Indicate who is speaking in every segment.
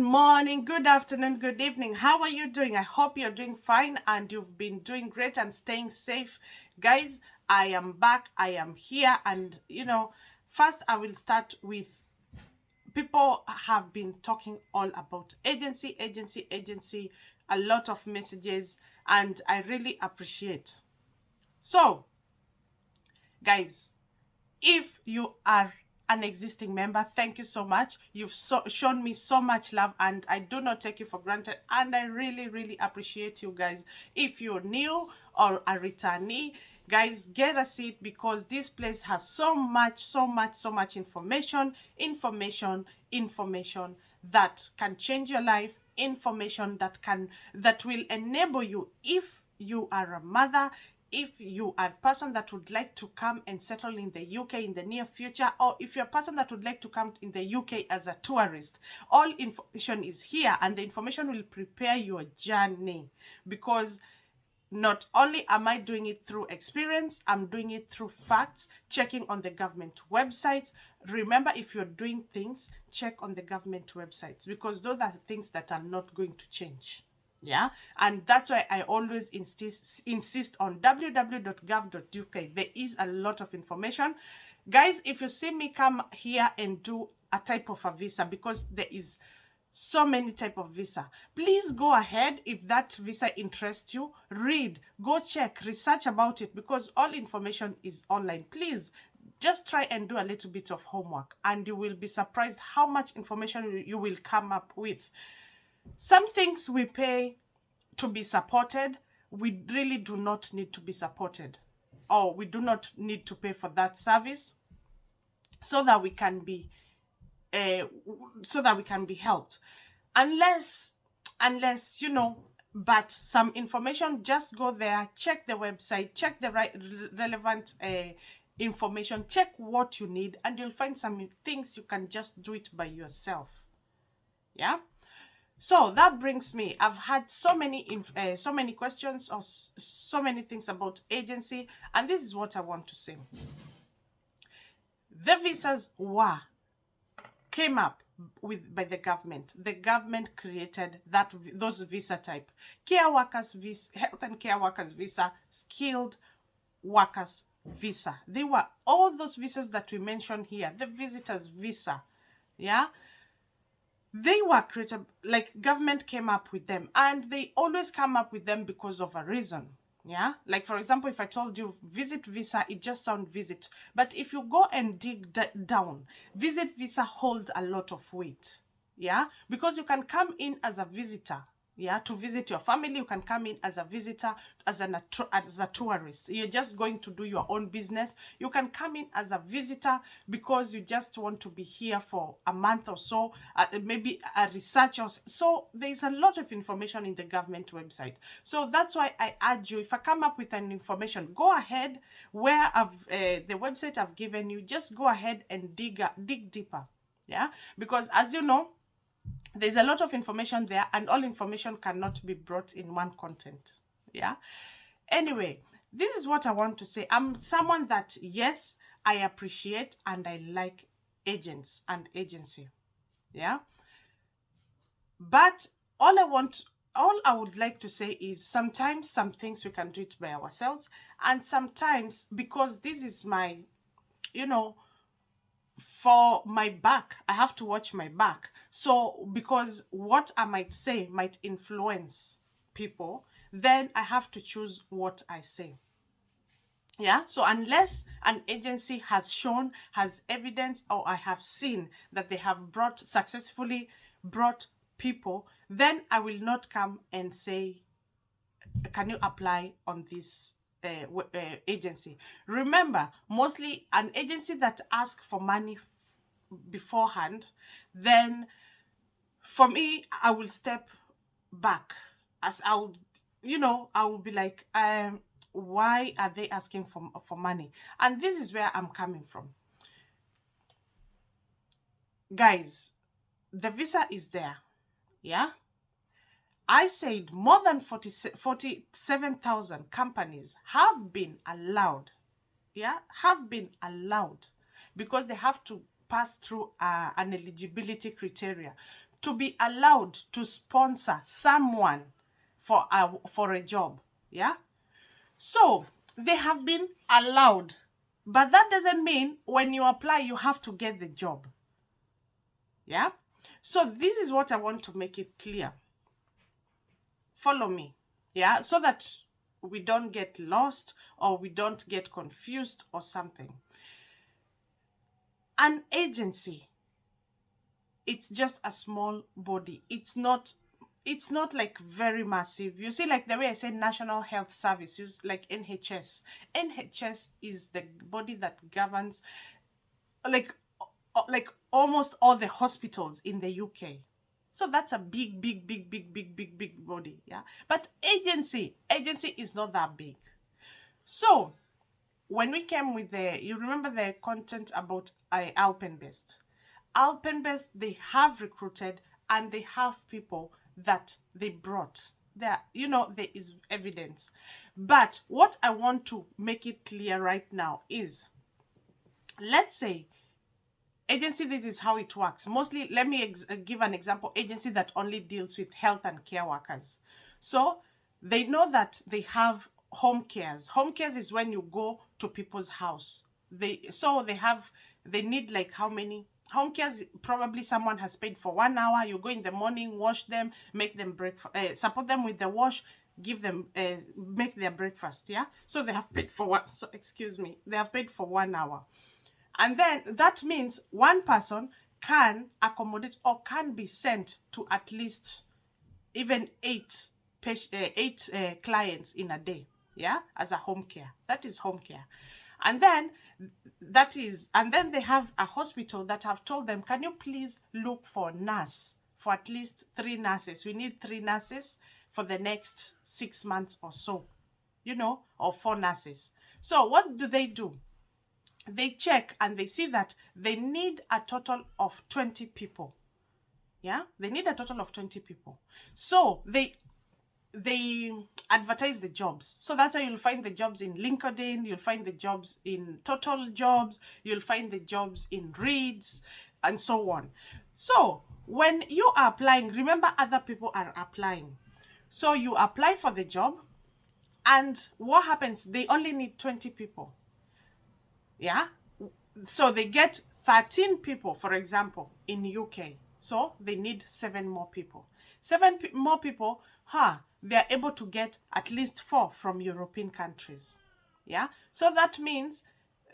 Speaker 1: morning, good afternoon, good evening. How are you doing? I hope you're doing fine and you've been doing great and staying safe. Guys, I am back. I am here. And, first I will start with people have been talking all about agency, a lot of messages, and I really appreciate. So, guys, if you are an existing member, thank you so much. You've shown me so much love and I do not take you for granted, and I really appreciate you guys. If you're new or a returnee, guys, get a seat because this place has so much information that can change your life, information that will enable you if you are a mother, if you are a person that would like to come and settle in the UK in the near future, or if you're a person that would like to come in the UK as a tourist. All information is here and the information will prepare your journey, because not only am I doing it through experience, I'm doing it through facts, checking on the government websites. Remember, if you're doing things, check on the government websites, because those are things that are not going to change. Yeah, and that's why I always insist on www.gov.uk. There is a lot of information. Guys, if you see me come here and do a type of a visa, because there is so many type of visa, please go ahead. If that visa interests you, read, go check, research about it, because all information is online. Please just try and do a little bit of homework and you will be surprised how much information you will come up with. Some things we pay to be supported, we really do not need to be supported, or we do not need to pay for that service so that we can be helped, unless but some information, just go there, check the website, check the relevant information, check what you need, and you'll find some things you can just do it by yourself. Yeah. So that brings me, I've had so many questions or so many things about agency, and this is what I want to say. The visas came up by the government. The government created those visa type: care workers visa, health and care workers visa, skilled workers visa. They were all those visas that we mentioned here, the visitors visa. Yeah. They were created, like government came up with them, and they always come up with them because of a reason. Yeah, like for example, if I told you visit visa, it just sounds visit, but if you go and dig down, visit visa holds a lot of weight. Yeah, because you can come in as a visitor, yeah, to visit your family. You can come in as a visitor, as a tourist. You're just going to do your own business. You can come in as a visitor because you just want to be here for a month or so, maybe a research. So there's a lot of information in the government website. So that's why I urge you, if I come up with an information, go ahead where the website I've given you, just go ahead and dig deeper. Yeah, because as you know, there's a lot of information there, and all information cannot be brought in one content. Yeah. Anyway, this is what I want to say. I'm someone that, yes, I appreciate and I like agents and agency. Yeah. But all I would like to say is sometimes some things we can do it by ourselves, and sometimes, because this is my, for my back, I have to watch my back. So because what I might say might influence people, then I have to choose what I say. Yeah, so unless an agency has evidence, or I have seen that they have successfully brought people, then I will not come and say, can you apply on this agency? Remember, mostly an agency that asks for money beforehand, then for me, I will step back, as I will be like, why are they asking for money? And this is where I'm coming from. Guys, the visa is there. Yeah. I said more than 47,000 companies have been allowed. Yeah, have been allowed, because they have to pass through an eligibility criteria to be allowed to sponsor someone for a job. Yeah. So they have been allowed, but that doesn't mean when you apply, you have to get the job. Yeah. So this is what I want to make it clear. Follow me. Yeah. So that we don't get lost or we don't get confused or something. An agency, it's just a small body. It's not like very massive. You see, like the way I said National Health Service, like NHS. NHS is the body that governs like almost all the hospitals in the UK. So that's a big body. Yeah. But agency is not that big. So when we came with you remember the content about Uk.Important. Uk.Important, they have recruited and they have people that they brought. There is evidence. But what I want to make it clear right now is, let's say, agency, this is how it works. Mostly, let me give an example. Agency that only deals with health and care workers. So they know that they have home cares. Home cares is when you go to people's house. They need like how many home cares? Probably someone has paid for 1 hour. You go in the morning, wash them, make them breakfast, support them with the wash, give them make their breakfast. Yeah. So they have paid for what? So excuse me. They have paid for 1 hour. And then that means one person can accommodate or can be sent to at least even eight clients in a day. Yeah, as a home care. That is home care. And then they have a hospital that have told them, can you please look for nurse, for at least 3 nurses. We need 3 nurses for the next 6 months or so, or 4 nurses. So what do? They check and they see that they need a total of 20 people. Yeah, they need a total of 20 people. So they advertise the jobs. So that's why you'll find the jobs in LinkedIn, you'll find the jobs in Total Jobs, you'll find the jobs in Reeds, and so on. So when you are applying, remember other people are applying. So you apply for the job, and what happens? They only need 20 people. Yeah. So they get 13 people, for example, in UK. So they need 7 more people. 7 more people, they're able to get at least 4 from European countries. Yeah. So that means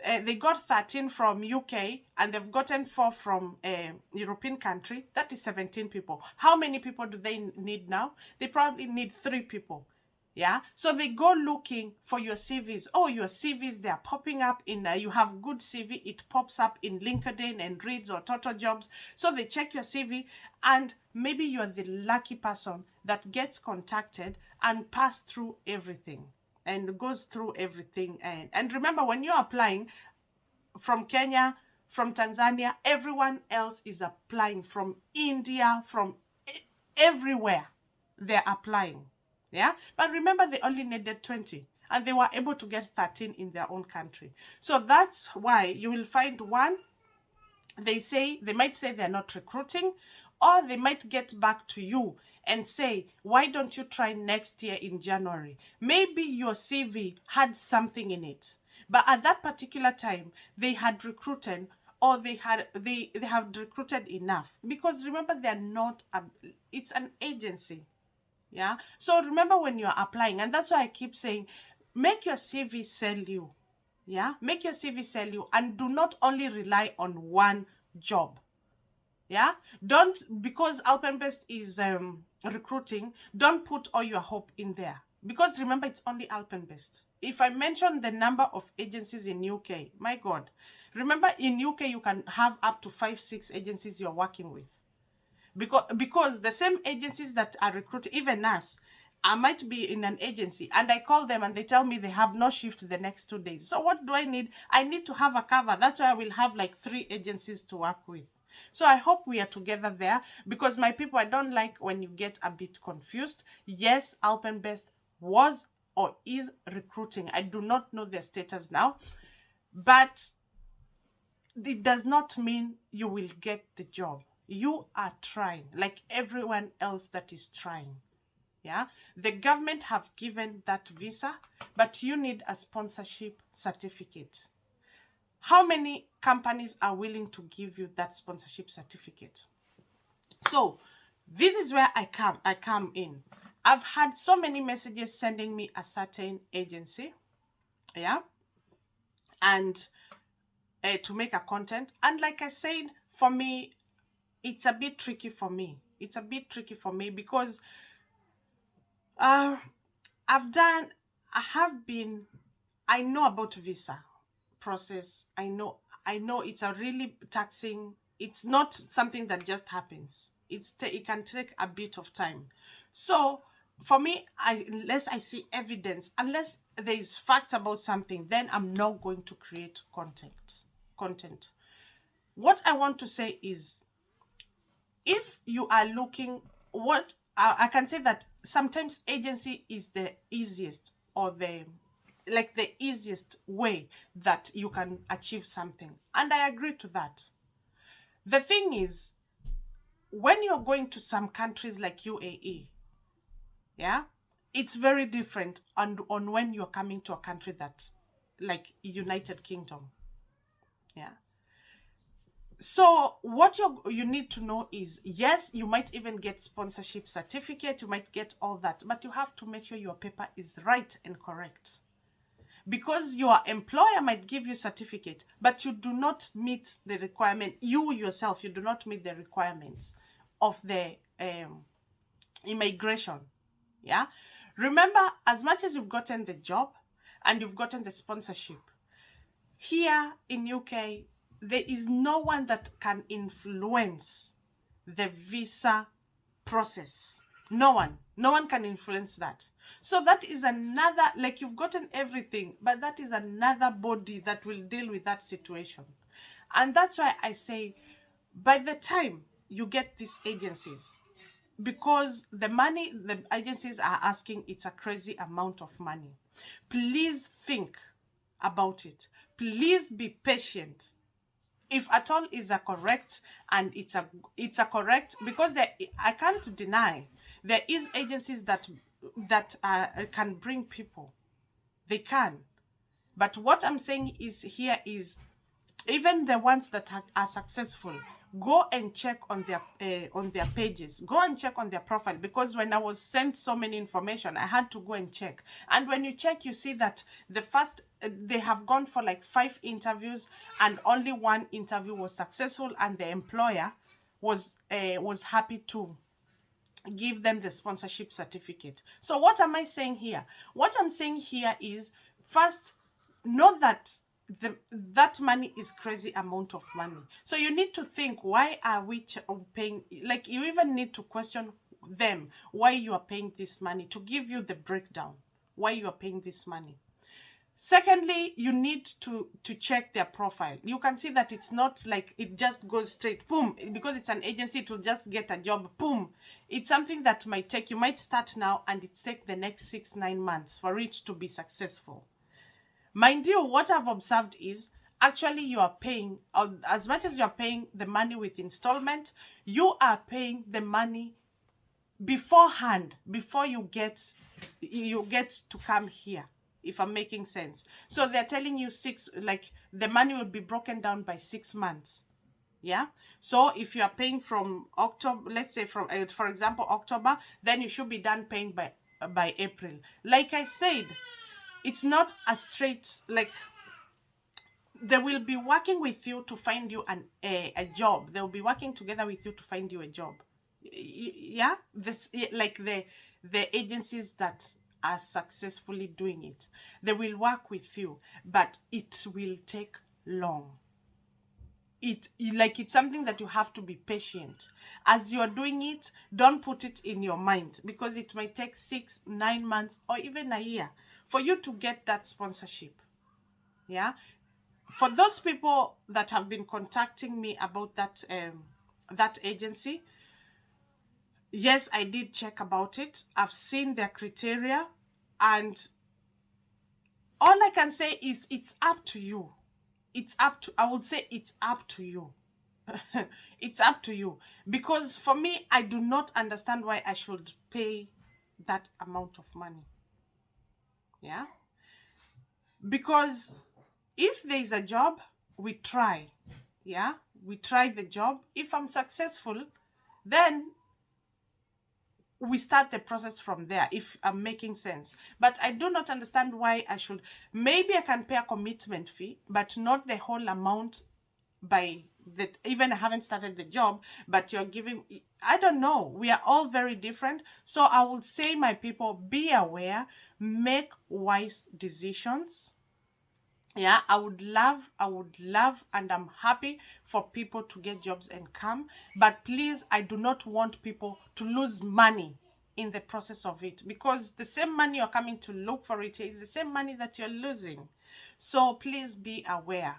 Speaker 1: they got 13 from UK and they've gotten 4 from European country. That is 17 people. How many people do they need now? They probably need 3 people. Yeah. So they go looking for your CVs. Oh, your CVs, they are popping up in, you have good CV. It pops up in LinkedIn and Reeds or Total Jobs. So they check your CV and maybe you're the lucky person that gets contacted and pass through everything and goes through everything. And remember, when you're applying from Kenya, from Tanzania, everyone else is applying, from India, from everywhere they're applying. Yeah, but remember, they only needed 20 and they were able to get 13 in their own country. So that's why you will find one, they might say they're not recruiting, or they might get back to you and say, why don't you try next year in January? Maybe your CV had something in it, but at that particular time they had recruited, or they have recruited enough, because remember, it's an agency. Yeah. So remember, when you're applying, and that's why I keep saying, make your CV sell you. Yeah. Make your CV sell you, and do not only rely on one job. Yeah. Because Uk.Important is recruiting, don't put all your hope in there. Because remember, it's only Uk.Important. If I mention the number of agencies in UK, my God, remember, in UK, you can have up to 5-6 agencies you're working with. Because the same agencies that are recruiting, even us, I might be in an agency and I call them and they tell me they have no shift the next 2 days. So what do I need? I need to have a cover. That's why I will have like 3 agencies to work with. So I hope we are together there, because my people, I don't like when you get a bit confused. Yes, Uk.Important was or is recruiting. I do not know their status now, but it does not mean you will get the job. You are trying, like everyone else that is trying. Yeah, the government have given that visa, but you need a sponsorship certificate. How many companies are willing to give you that sponsorship certificate? So this is where I come in. I've had so many messages sending me a certain agency, yeah, and to make a content. And like I said, for me, it's a bit tricky for me. It's a bit tricky for me because uh, I have been, I know about visa process. I know it's a really taxing. It's not something that just happens. It can take a bit of time. So for me, unless I see evidence, unless there is facts about something, then I'm not going to create content. What I want to say is, if you are looking, what I can say that sometimes agency is the easiest, or the easiest way that you can achieve something, and I agree to that. The thing is, when you're going to some countries like UAE, yeah, it's very different on when you're coming to a country that, like United Kingdom, yeah. So what you need to know is, yes, you might even get sponsorship certificate, you might get all that, but you have to make sure your paper is right and correct. Because your employer might give you certificate, but you do not meet the requirement. You yourself, you do not meet the requirements of the immigration. Yeah. Remember, as much as you've gotten the job and you've gotten the sponsorship, here in UK, there is no one that can influence the visa process. No one can influence that. So that is another, like, you've gotten everything, but that is another body that will deal with that situation. And that's why I say, by the time you get these agencies, because the money the agencies are asking, it's a crazy amount of money. Please think about it. Please be patient. If at all is a correct, and it's a correct, because I can't deny there is agencies that can bring people. They can. But what I'm saying is, here is, even the ones that are successful, go and check on their pages, go and check on their profile, because when I was sent so many information, I had to go and check. And when you check, you see that the first they have gone for like 5 interviews, and only 1 interview was successful, and the employer was happy to give them the sponsorship certificate. So what am I saying here? What I'm saying here is, first, know that that money is crazy amount of money. So you need to think, why are we paying? Like, you even need to question them why you are paying this money, to give you the breakdown why you are paying this money. Secondly, you need to check their profile. You can see that it's not like it just goes straight, boom. Because it's an agency, to just get a job, boom. It's something that might take, you might start now and it take the next 6-9 months for it to be successful. Mind you, what I've observed is, actually you are paying, as much as you're paying the money with installment, you are paying the money beforehand, before you get to come here, if I'm making sense. So they're telling you the money will be broken down by 6 months. Yeah. So if you are paying from October, let's say from, for example, October, then you should be done paying by April. Like I said, it's not a straight, like, they will be working with you to find you a job. They'll be working together with you to find you a job. Yeah. This, like the agencies that are successfully doing it, they will work with you, but it will take long. It's something that you have to be patient. As you're doing it, don't put it in your mind, because it might take 6-9 months or even a year for you to get that sponsorship. Yeah. For those people that have been contacting me about that agency, yes, I did check about it. I've seen their criteria, and all I can say is, it's up to you. I would say it's up to you. It's up to you. Because for me, I do not understand why I should pay that amount of money. Yeah? Because if there is a job, we try. Yeah? We try the job. If I'm successful, then we start the process from there, if I'm making sense. But I do not understand why I should. Maybe I can pay a commitment fee, but not the whole amount by that. Even I haven't started the job, but you're giving. I don't know. We are all very different. So I will say, my people, be aware, make wise decisions. Yeah, I would love, and I'm happy for people to get jobs and come. But please, I do not want people to lose money in the process of it, because the same money you're coming to look for it is the same money that you're losing. So please be aware.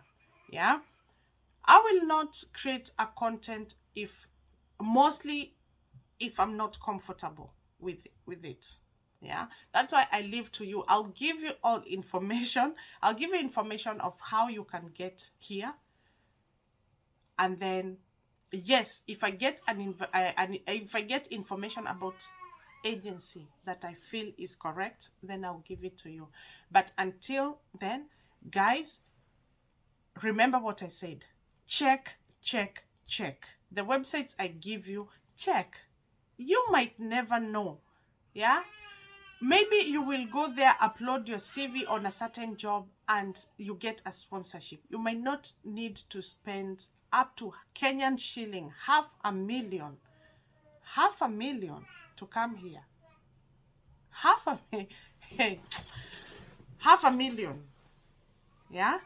Speaker 1: Yeah, I will not create a content mostly if I'm not comfortable with it. Yeah, that's why I leave to you. I'll give you all information. I'll give you information of how you can get here, and then yes, if I get if I get information about agency that I feel is correct, then I'll give it to you. But until then, guys, remember what I said. Check, check, check. The websites I give you, check. You might never know. Yeah? Maybe you will go there, upload your CV on a certain job, and you get a sponsorship. You might not need to spend up to Kenyan shilling, $500,000. $500,000 to come here. Half a $500,000. Yeah?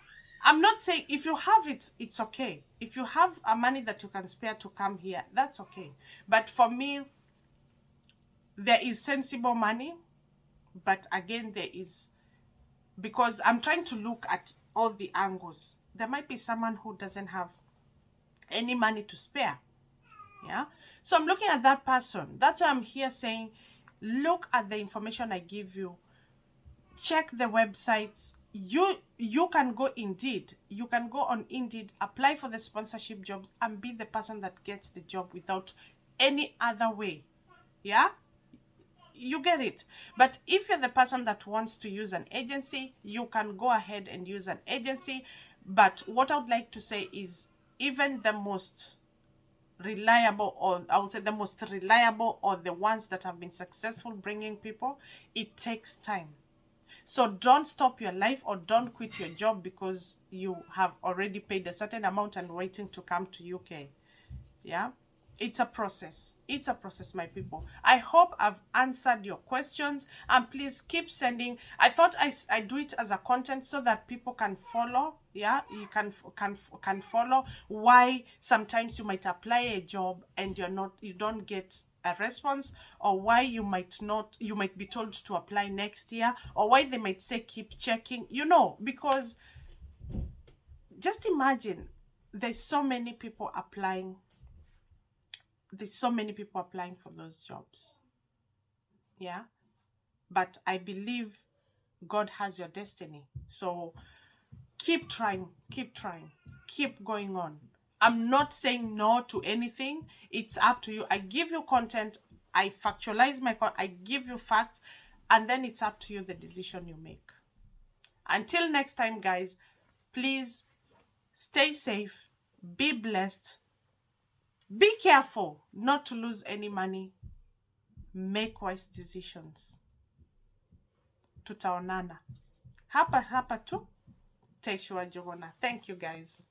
Speaker 1: I'm not saying if you have it, it's okay. If you have a money that you can spare to come here, that's okay. But for me, there is sensible money. But again, there is, because I'm trying to look at all the angles. There might be someone who doesn't have any money to spare. Yeah. So I'm looking at that person. That's why I'm here saying, look at the information I give you. Check the websites. You can go Indeed. You can go on Indeed, apply for the sponsorship jobs, and be the person that gets the job without any other way. Yeah? You get it. But if you're the person that wants to use an agency, you can go ahead and use an agency. But what I would like to say is, even the most reliable, or I would say the most reliable, or the ones that have been successful bringing people, it takes time. So don't stop your life, or don't quit your job because you have already paid a certain amount and waiting to come to UK. Yeah, it's a process. It's a process, my people. I hope I've answered your questions, and please keep sending. I thought I do it as a content so that people can follow. Yeah, you can follow why sometimes you might apply a job and you don't get a response, or why you might be told to apply next year, or why they might say keep checking, because just imagine, there's so many people applying for those jobs. Yeah, but I believe God has your destiny. So keep trying, keep going on. I'm not saying no to anything. It's up to you. I give you content, I factualize I give you facts, and then it's up to you, the decision you make. Until next time, guys, please stay safe, be blessed, be careful not to lose any money, make wise decisions. Tutaonana hapa tu Teshua Johona. Thank you, guys.